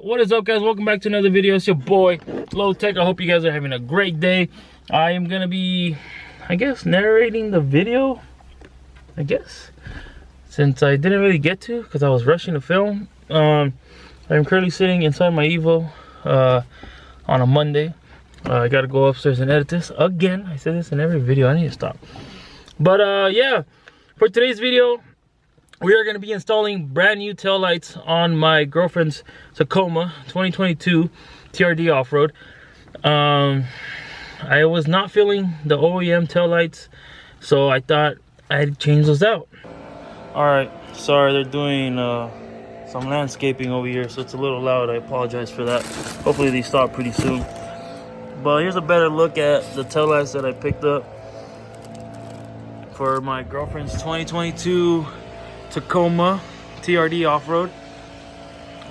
What is up, guys? Welcome back to another video. It's your boy Low Tech. I hope you guys are having a great day. I am gonna be, I guess, narrating the video, since I didn't really get to because I was rushing to film. I'm currently sitting inside my Evo on a Monday. I gotta go upstairs and edit this again. I said this in every video. I need to stop. But yeah, for today's video, we are going to be installing brand new taillights on my girlfriend's Tacoma 2022 TRD off-road. I was not feeling the OEM taillights, so I thought I'd change those out. Alright, sorry, they're doing some landscaping over here, so it's a little loud. I apologize for that. Hopefully they stop pretty soon. But here's a better look at the taillights that I picked up for my girlfriend's 2022 Tacoma TRD off-road.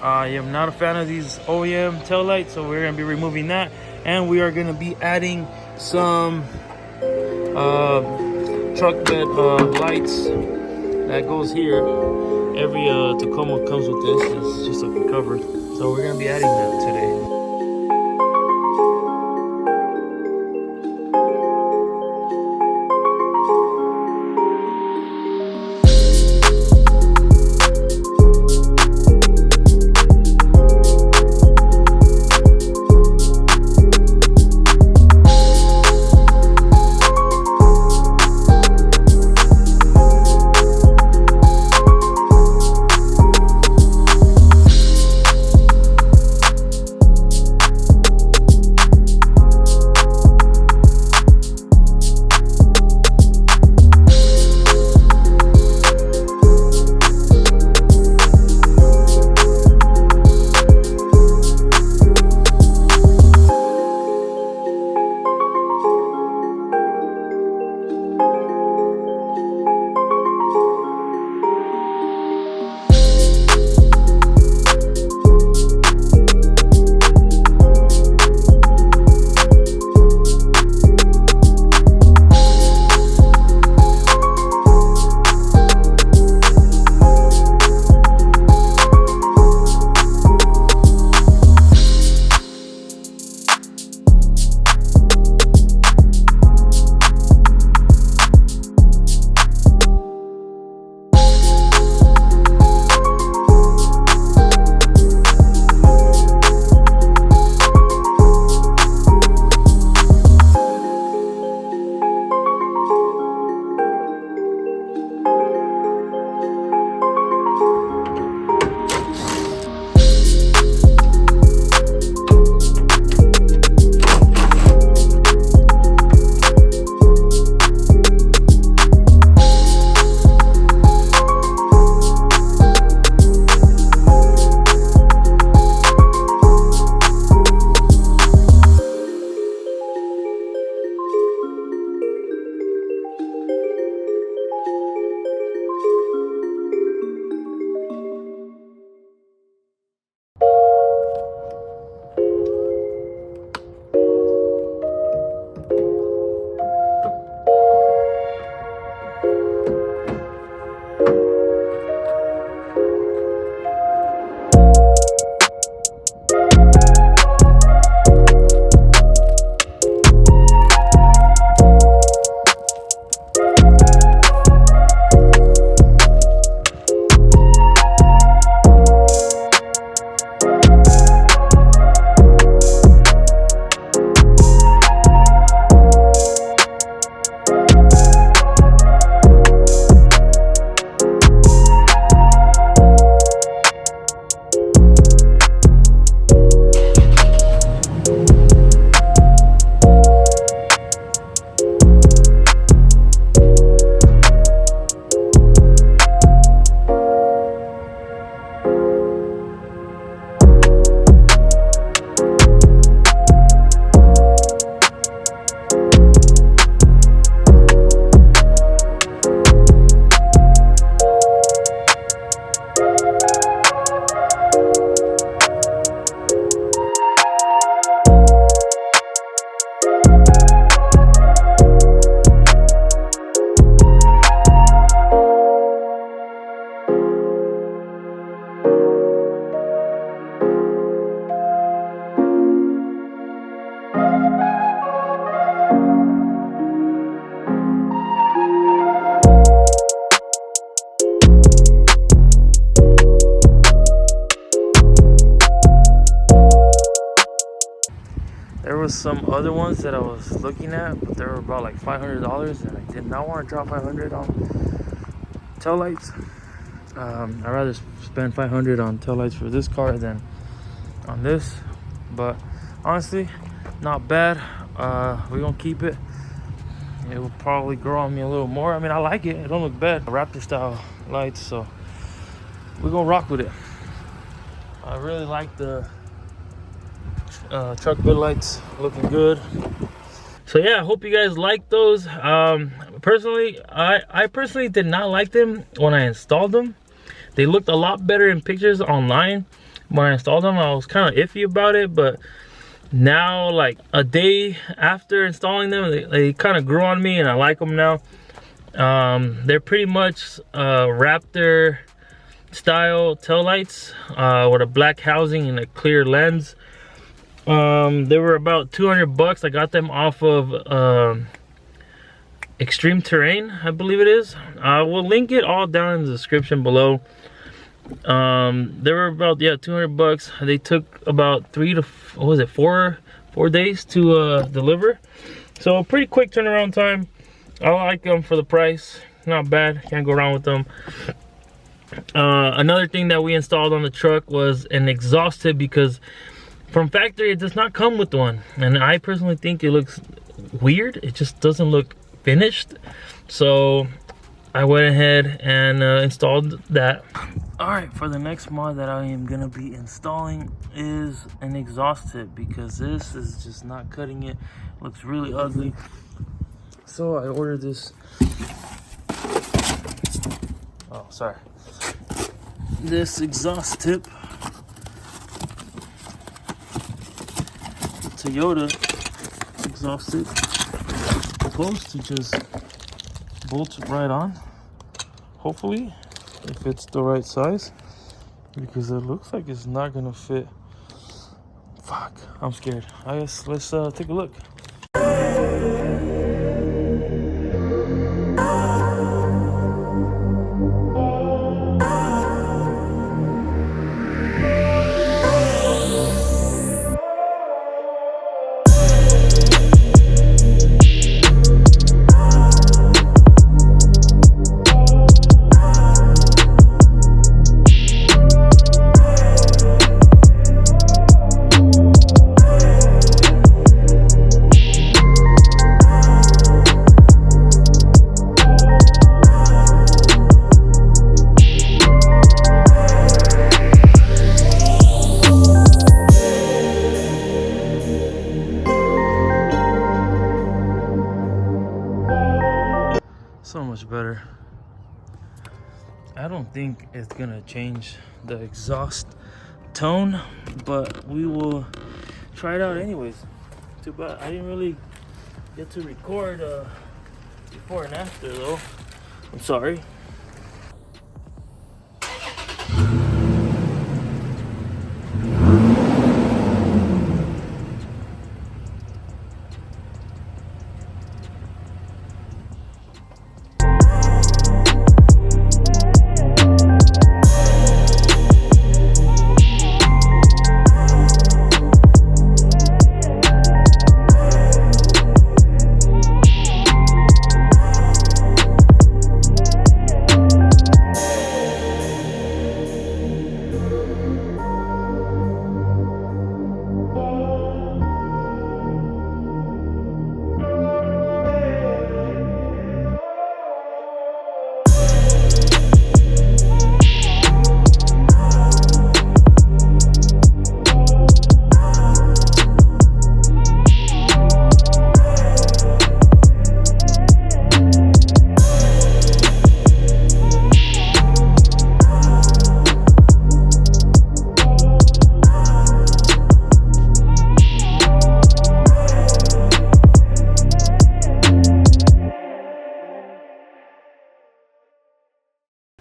I am not a fan of these OEM taillights, so we're going to be removing that, and we are going to be adding some truck bed lights that goes here. Every Tacoma comes with this. It's just a cover, so we're going to be adding that today. was some other ones that I was looking at, but they were about like $500, and I did not want to drop 500 on taillights. I'd rather spend 500 on taillights for this car than on this, but honestly, not bad. We're gonna keep it. It will probably grow on me a little more. I mean, I like it. It don't look bad. Raptor style lights, so we're gonna rock with it. I really like the truck bed lights, looking good. So yeah, I hope you guys like those. Personally, I personally did not like them when I installed them. They looked a lot better in pictures online. When I installed them, I was kind of iffy about it, but now, like a day after installing them, they kind of grew on me, and I like them now. They're pretty much Raptor style taillights with a black housing and a clear lens. They were about 200 bucks. I got them off of Extreme Terrain, I believe it is. We'll link it all down in the description below. They were about 200 bucks. They took about 4 days to deliver, so a pretty quick turnaround time. I like them for the price. Not bad, can't go wrong with them. Another thing that we installed on the truck was an exhaust tip, because from factory it does not come with one, and I personally think it looks weird. It just doesn't look finished, so I went ahead and installed that. All right, for the next mod that I am gonna be installing is an exhaust tip, because this is just not cutting it. Looks really ugly. So I ordered this. Oh, sorry. This exhaust tip, Toyota exhaust tip, supposed to just bolt right on, hopefully, if it's the right size, because it looks like it's not gonna fit. Fuck, I'm scared. I guess let's take a look. So much better. I don't think it's gonna change the exhaust tone, but we will try it out anyways. Too bad I didn't really get to record before and after though. I'm sorry.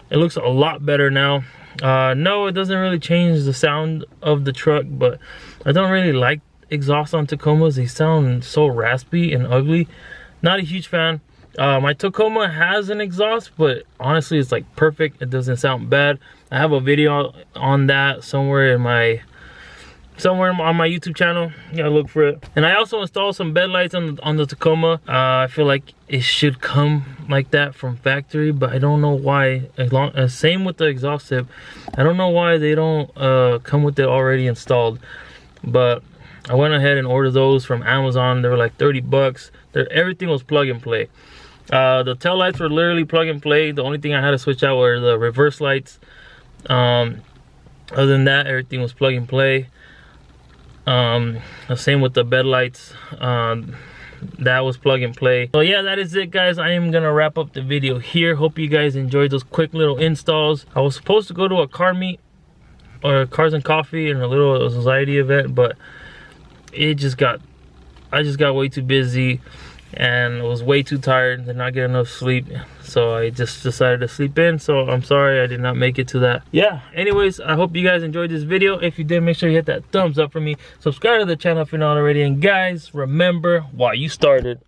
It looks a lot better now. No, it doesn't really change the sound of the truck, but I don't really like exhaust on Tacomas. They sound so raspy and ugly. Not a huge fan. My Tacoma has an exhaust, but honestly it's like perfect. It doesn't sound bad. I have a video on that somewhere in my somewhere on my YouTube channel. You gotta look for it. And I also installed some bed lights on the Tacoma. I feel like it should come like that from factory, but I don't know why. Same with the exhaust tip. I don't know why they don't come with it already installed. But I went ahead and ordered those from Amazon. They were like 30 bucks. Everything was plug and play. The tail lights were literally plug and play. The only thing I had to switch out were the reverse lights. Other than that, everything was plug and play. Same with the bed lights. That was plug and play. So yeah, that is it, guys. I am gonna wrap up the video here. Hope you guys enjoyed those quick little installs. I was supposed to go to a car meet or Cars and Coffee and a little society event, but I just got way too busy and was way too tired, did not get enough sleep, so I just decided to sleep in. So I'm sorry I did not make it to that. Yeah, anyways, I hope you guys enjoyed this video. If you did, make sure you hit that thumbs up for me, subscribe to the channel if you're not already, and guys, remember, while you started,